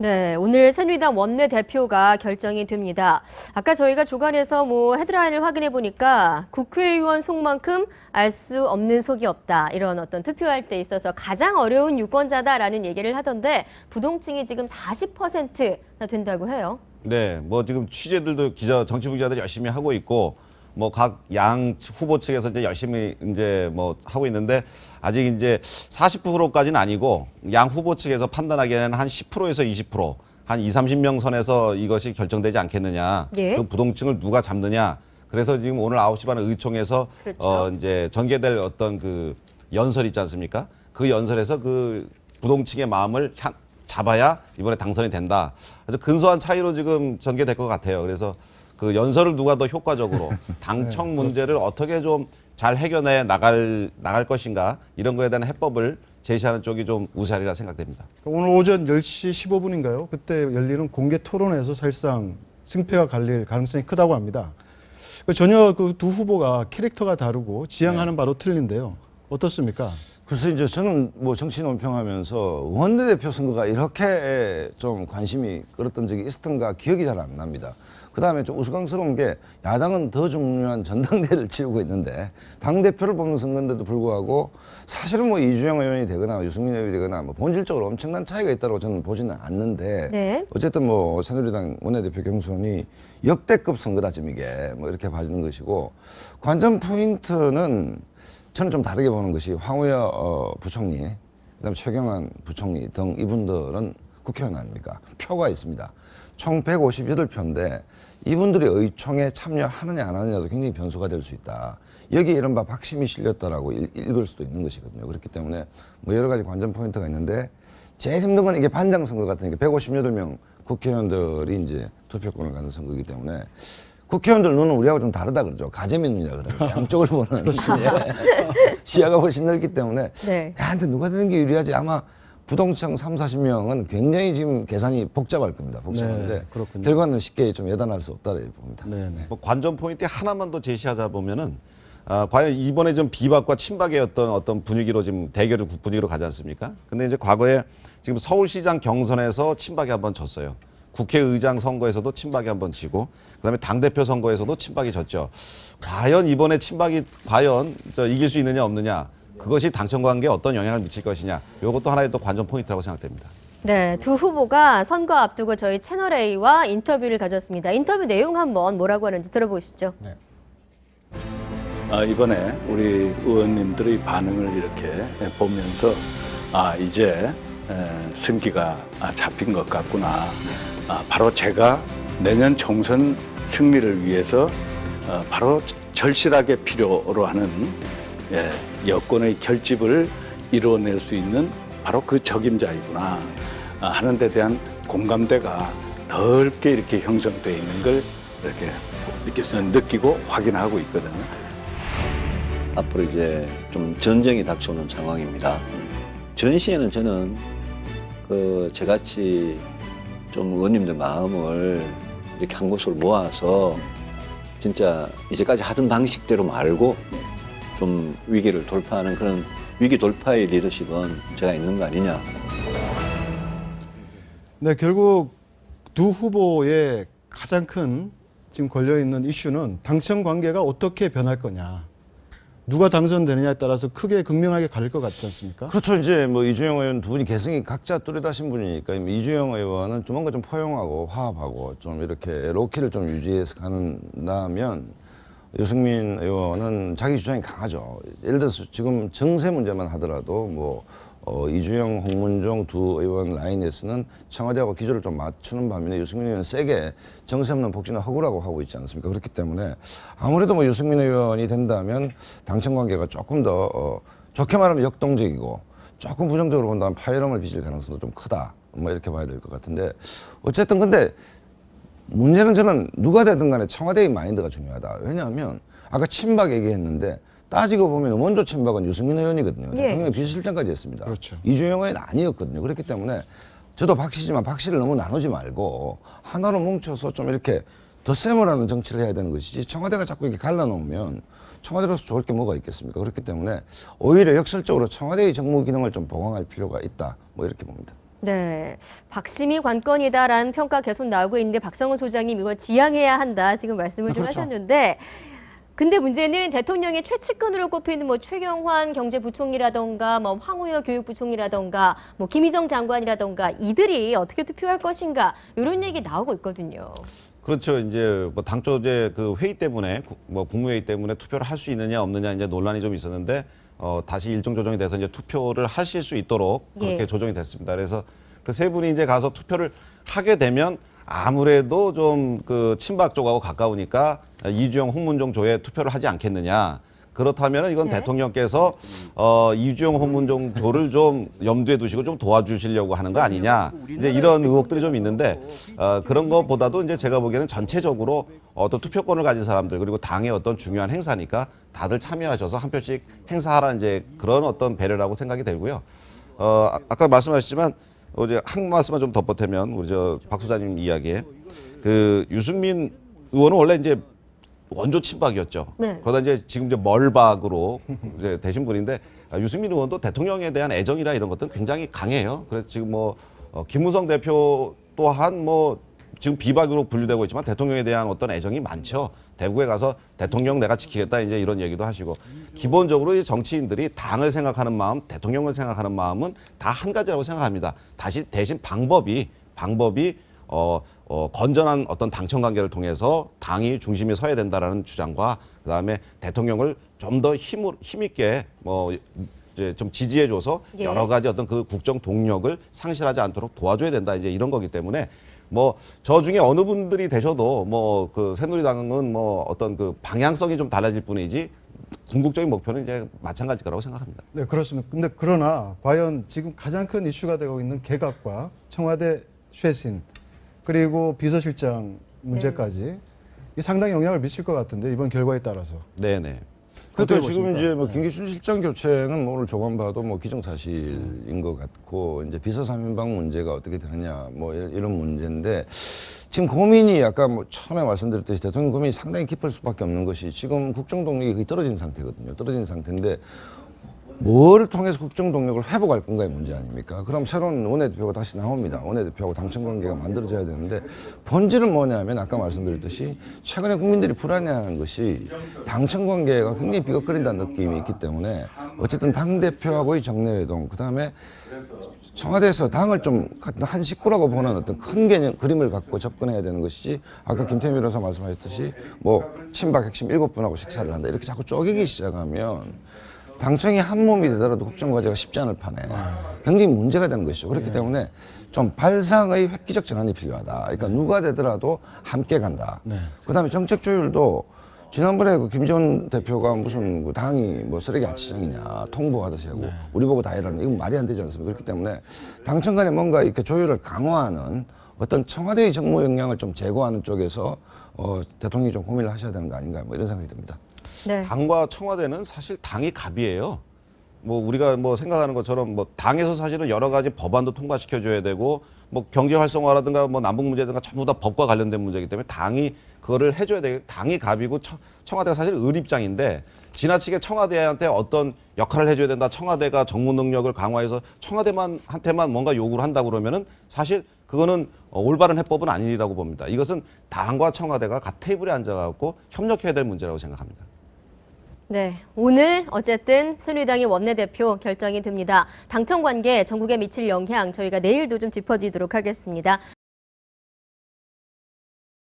네, 오늘 새누리당 원내대표가 결정이 됩니다. 아까 저희가 조간에서 헤드라인을 확인해 보니까 국회의원 속만큼 알 수 없는 속이 없다. 이런 어떤 투표할 때 있어서 가장 어려운 유권자다라는 얘기를 하던데 부동층이 지금 40%나 된다고 해요. 네, 지금 취재들도 정치부 기자들이 열심히 하고 있고 각 양 후보 측에서 이제 열심히 하고 있는데 아직 이제 40%까지는 아니고 양 후보 측에서 판단하기에는 한 10%에서 20%, 한 30명 선에서 이것이 결정되지 않겠느냐. 예. 그 부동층을 누가 잡느냐. 그래서 지금 오늘 9시 반에 의총에서 그렇죠. 이제 전개될 어떤 그 연설 있지 않습니까? 그 연설에서 그 부동층의 마음을 잡아야 이번에 당선이 된다. 그래서 근소한 차이로 지금 전개될 것 같아요. 그래서 그 연설을 누가 더 효과적으로 당청 문제를 어떻게 좀 잘 해결해 나갈 것인가 이런 거에 대한 해법을 제시하는 쪽이 좀 우세하리라 생각됩니다. 오늘 오전 10시 15분인가요? 그때 열리는 공개 토론에서 사실상 승패가 갈릴 가능성이 크다고 합니다. 전혀 그 두 후보가 캐릭터가 다르고 지향하는 바로 틀린데요. 어떻습니까? 그래서 이제 저는 정치 논평하면서 원내대표 선거가 이렇게 좀 관심이 끌었던 적이 있었던가 기억이 잘 안 납니다. 그 다음에 좀 우스꽝스러운 게 야당은 더 중요한 전당대회를 치르고 있는데 당대표를 뽑는 선거인데도 불구하고 사실은 이주영 의원이 되거나 유승민 의원이 되거나 본질적으로 엄청난 차이가 있다고 저는 보지는 않는데 네. 어쨌든 새누리당 원내대표 경선이 역대급 선거다 지금 이게 이렇게 봐지는 것이고 관전 포인트는 저는 좀 다르게 보는 것이 황우여 부총리, 그다음에 최경환 부총리 등 이분들은 국회의원 아닙니까? 표가 있습니다. 총 158표인데 이분들이 의총에 참여하느냐 안 하느냐도 굉장히 변수가 될 수 있다. 여기에 이른바 박심이 실렸다라고 읽을 수도 있는 것이거든요. 그렇기 때문에 여러 가지 관전 포인트가 있는데 제일 힘든 건 이게 반장 선거 같은 게 158명 국회의원들이 이제 투표권을 갖는 선거이기 때문에 국회의원들 눈은 우리하고 좀 다르다 그러죠. 가재미 눈이라 그러죠. 양쪽을 보는 시야가 훨씬 넓기 때문에 네. 나한테 누가 되는 게 유리하지. 아마 부동층 30-40명은 굉장히 지금 계산이 복잡할 겁니다. 복잡한데 네, 결과는 쉽게 좀 예단할 수 없다 이렇게 봅니다. 네. 관전 포인트 하나만 더 제시하자 보면은 과연 이번에 좀 비박과 친박의 어떤 분위기로 지금 대결을 분위기로 가지 않습니까? 근데 이제 과거에 지금 서울시장 경선에서 친박이 한번 졌어요. 국회의장 선거에서도 친박이 한번 지고 그다음에 당대표 선거에서도 친박이 졌죠. 과연 이번에 친박이 과연 이길 수 있느냐 없느냐 그것이 당청 관계에 어떤 영향을 미칠 것이냐 이것도 하나의 또 관전 포인트라고 생각됩니다. 네, 두 후보가 선거 앞두고 저희 채널A와 인터뷰를 가졌습니다. 인터뷰 내용 한번 뭐라고 하는지 들어보시죠. 네. 이번에 우리 의원님들의 반응을 이렇게 보면서 이제 승기가 잡힌 것 같구나. 바로 제가 내년 총선 승리를 위해서 바로 절실하게 필요로 하는 여권의 결집을 이루어낼 수 있는 바로 그 적임자이구나 하는 데 대한 공감대가 넓게 이렇게 형성되어 있는 걸 이렇게 느끼고 확인하고 있거든요. 앞으로 이제 좀 전쟁이 닥쳐오는 상황입니다. 전시에는 저는 저같이 좀 의원님들 마음을 이렇게 한 곳으로 모아서 진짜 이제까지 하던 방식대로 말고 좀 위기를 돌파하는 그런 위기 돌파의 리더십은 제가 있는 거 아니냐. 네, 결국 두 후보의 가장 큰 지금 걸려있는 이슈는 당청 관계가 어떻게 변할 거냐. 누가 당선되느냐에 따라서 크게 극명하게 갈릴 것 같지 않습니까? 그렇죠. 이제 이주영 의원 두 분이 개성이 각자 뚜렷하신 분이니까 이주영 의원은 좀 뭔가 좀 포용하고 화합하고 좀 이렇게 로키를 좀 유지해서 간다면 유승민 의원은 자기 주장이 강하죠. 예를 들어서 지금 정세 문제만 하더라도 이주영, 홍문종 두 의원 라인에서는 청와대하고 기조를 좀 맞추는 반면에 유승민 의원은 세게 정세 없는 복진을 허구라고 하고 있지 않습니까? 그렇기 때문에 아무래도 유승민 의원이 된다면 당청 관계가 조금 더 좋게 말하면 역동적이고 조금 부정적으로 본다면 파열음을 빚을 가능성도 좀 크다. 이렇게 봐야 될 것 같은데 어쨌든 근데 문제는 저는 누가 되든 간에 청와대의 마인드가 중요하다. 왜냐하면 아까 친박 얘기했는데 따지고 보면 원조 친박은 유승민 의원이거든요. 예. 대통령 비서실장까지 했습니다. 그렇죠. 이주영 의원은 아니었거든요. 그렇기 때문에 저도 박씨지만 박씨를 너무 나누지 말고 하나로 뭉쳐서 좀 이렇게 덧셈을 하는 정치를 해야 되는 것이지 청와대가 자꾸 이렇게 갈라놓으면 청와대로서 좋을 게 뭐가 있겠습니까? 그렇기 때문에 오히려 역설적으로 청와대의 정무 기능을 좀 보강할 필요가 있다. 이렇게 봅니다. 네, 박심이 관건이다라는 평가 계속 나오고 있는데 박성훈 소장님 이걸 지양해야 한다 지금 말씀을 좀 그렇죠. 하셨는데 근데 문제는 대통령의 최측근으로 꼽히는 뭐 최경환 경제부총리라던가 뭐 황우여 교육부총리라던가 뭐 김희정 장관이라던가 이들이 어떻게 투표할 것인가 이런 얘기 나오고 있거든요. 그렇죠. 이제 뭐 당초제 그 회의 때문에 뭐 국무회의 때문에 투표를 할 수 있느냐 없느냐 이제 논란이 좀 있었는데 다시 일정 조정이 돼서 이제 투표를 하실 수 있도록 그렇게 예. 조정이 됐습니다. 그래서 그 세 분이 이제 가서 투표를 하게 되면 아무래도 좀 그 친박 쪽하고 가까우니까 이주영, 홍문종 조에 투표를 하지 않겠느냐. 그렇다면 이건 네. 대통령께서 이주영, 홍문종 조를 좀 염두에 두시고 좀 도와주시려고 하는 거 아니냐. 이제 이런 의혹들이 좀 있는데 그런 것보다도 이제 제가 보기에는 전체적으로 어떤 투표권을 가진 사람들 그리고 당의 어떤 중요한 행사니까 다들 참여하셔서 한 표씩 행사하라는 이제 그런 어떤 배려라고 생각이 들고요. 아까 말씀하셨지만 어제 한 말씀만 좀 덧보태면 우리 박 소장님 이야기에 그 유승민 의원은 원래 이제 원조 친박이었죠. 네. 그러다 이제 지금 이제 멀박으로 이제 되신 분인데 유승민 의원도 대통령에 대한 애정이나 이런 것들은 굉장히 강해요. 그래서 지금 뭐 김무성 대표 또한 뭐 지금 비박으로 분류되고 있지만 대통령에 대한 어떤 애정이 많죠. 대구에 가서 대통령 내가 지키겠다 이제 이런 얘기도 하시고 기본적으로 이 정치인들이 당을 생각하는 마음, 대통령을 생각하는 마음은 다 한 가지라고 생각합니다. 대신 방법이 건전한 어떤 당청 관계를 통해서 당이 중심에 서야 된다라는 주장과 그다음에 대통령을 좀 더 힘있게 뭐 이제 좀 지지해줘서 예. 여러 가지 어떤 그 국정 동력을 상실하지 않도록 도와줘야 된다 이제 이런 거기 때문에 뭐 저 중에 어느 분들이 되셔도 뭐 그 새누리당은 뭐 어떤 그 방향성이 좀 달라질 뿐이지 궁극적인 목표는 이제 마찬가지일 거라고 생각합니다. 네, 그렇습니다. 근데 그러나 과연 지금 가장 큰 이슈가 되고 있는 개각과 청와대 쇄신 그리고 비서실장 문제까지 이 상당히 영향을 미칠 것 같은데 이번 결과에 따라서. 네네. 어떻게 그러니까 지금 보십니까? 이제 뭐 네. 김기춘 실장 교체는 뭐 오늘 조금 봐도 뭐 기정사실인 것 같고 이제 비서 3인방 문제가 어떻게 되느냐 뭐 이런 문제인데 지금 고민이 아까 뭐 처음에 말씀드렸듯이 대통령 고민이 상당히 깊을 수밖에 없는 것이 지금 국정 동력이 거의 떨어진 상태거든요. 떨어진 상태인데 뭐를 통해서 국정 동력을 회복할 건가의 문제 아닙니까? 그럼 새로운 원내대표가 다시 나옵니다. 원내대표하고 당청 관계가 만들어져야 되는데 본질은 뭐냐면 아까 말씀드렸듯이 최근에 국민들이 불안해하는 것이 당청 관계가 굉장히 비겁거린다는 느낌이 있기 때문에 어쨌든 당대표하고의 정례회동 그다음에 청와대에서 당을 좀 한 식구라고 보는 어떤 큰 개념, 그림을 갖고 접근해야 되는 것이지 아까 김태민 변호사 말씀하셨듯이 뭐 친박 핵심 7분하고 식사를 한다 이렇게 자꾸 쪼개기 시작하면 당청이 한 몸이 되더라도 국정과제가 쉽지 않을 판에 굉장히 문제가 되는 것이죠. 그렇기 때문에 좀 발상의 획기적 전환이 필요하다. 그러니까 누가 되더라도 함께 간다. 그다음에 정책 조율도 지난번에 그 김재원 대표가 무슨 그 당이 뭐 쓰레기 아치장이냐 통보하듯이 하고 우리 보고 다 해라는 이건 말이 안 되지 않습니까? 그렇기 때문에 당청 간에 뭔가 이렇게 조율을 강화하는 어떤 청와대의 정무 역량을 좀 제고하는 쪽에서 대통령이 좀 고민을 하셔야 되는 거 아닌가 뭐 이런 생각이 듭니다. 네. 당과 청와대는 사실 당이 갑이에요. 뭐 우리가 뭐 생각하는 것처럼 뭐 당에서 사실은 여러 가지 법안도 통과시켜 줘야 되고 뭐 경제 활성화라든가 뭐 남북 문제든가 전부 다 법과 관련된 문제이기 때문에 당이 그거를 해줘야 되고 당이 갑이고 청와대가 사실 을 입장인데 지나치게 청와대한테 어떤 역할을 해줘야 된다. 청와대가 정무 능력을 강화해서 청와대한테만 뭔가 요구를 한다 그러면은 사실 그거는 올바른 해법은 아니라고 봅니다. 이것은 당과 청와대가 같은 테이블에 앉아갖고 협력해야 될 문제라고 생각합니다. 네, 오늘 어쨌든 새누리당의 원내대표 결정이 됩니다. 당청 관계 전국에 미칠 영향 저희가 내일도 좀 짚어드리도록 하겠습니다.